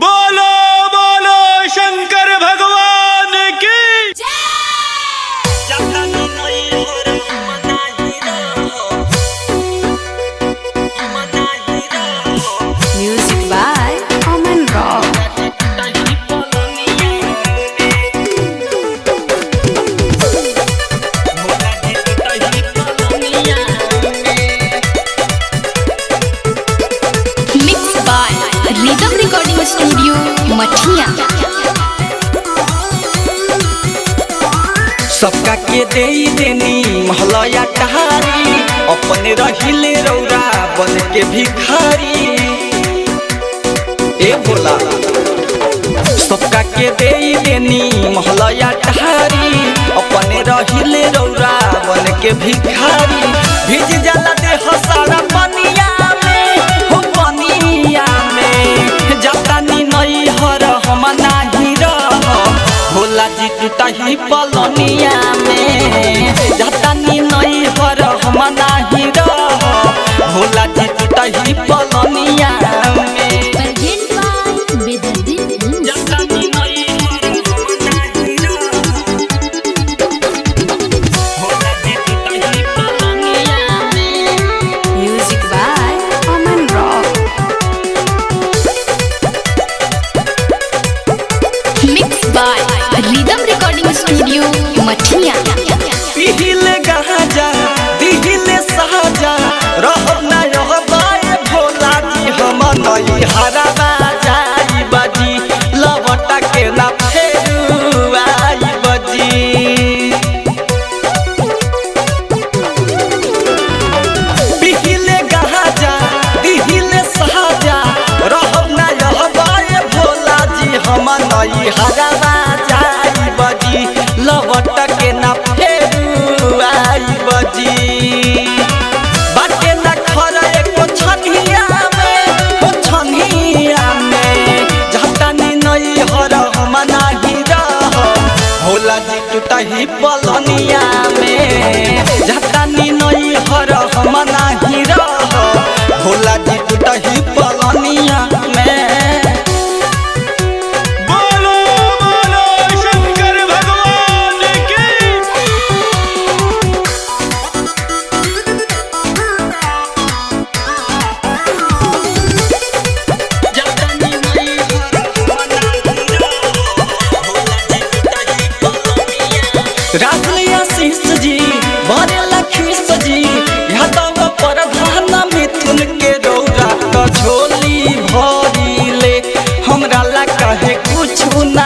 बोलो बोलो शंकर भगवान की music by Aman rock. Mix by rhythm recording studio Mathiya. सबका के दे देनी महलया टहारी, अपने रहिले रौरा बन के भिखारी। ए बोला सबका के दे देनी महलया टहारी, अपने रहिले रौरा बन के भिखारी। भीज जाला देह सारा पनिया में, हो पनिया में जातानी नई हर हम नाही रह। भोला जी टूटही पलनिया में जातानी नई हर हम नाही रह। भोला जी टूटही पलनिया में जातानी नई हर हम नाही रह। भोला जी टूटही पलनिया में। Music by Aman rock. Mix by rhythm recording studio Mathiya. पिहिले गाजा दिहिले साजा, रहब ना रहबाए भोला जी हम नई हराबा जाई बजी। लवटा के ना फेरू आई बजी। पिहिले गाजा दिहिले साजा, रहब ना रहबाए भोला जी हम नई हराबा जाई बजी। लवटा के ना फेरू आई बजी। बाटे ना खरा एको छनिया में, हो छनिया में जातानी नई हर हम नाही रह। भोला जी टूटही पलनिया में जातानी नई हर हम नाही रह। भोला जी टूटही पलनिया में। बोलो बोलो शंकर भगवान की जातानी नई हर हम नाही रह। भोला जी टूटही पलनिया। राजलिया शीश जी बरेला खीस जी, यादव प्रधान मिथुन के रौरा क झोली भरिले। हमरा ला कहे कुछ ना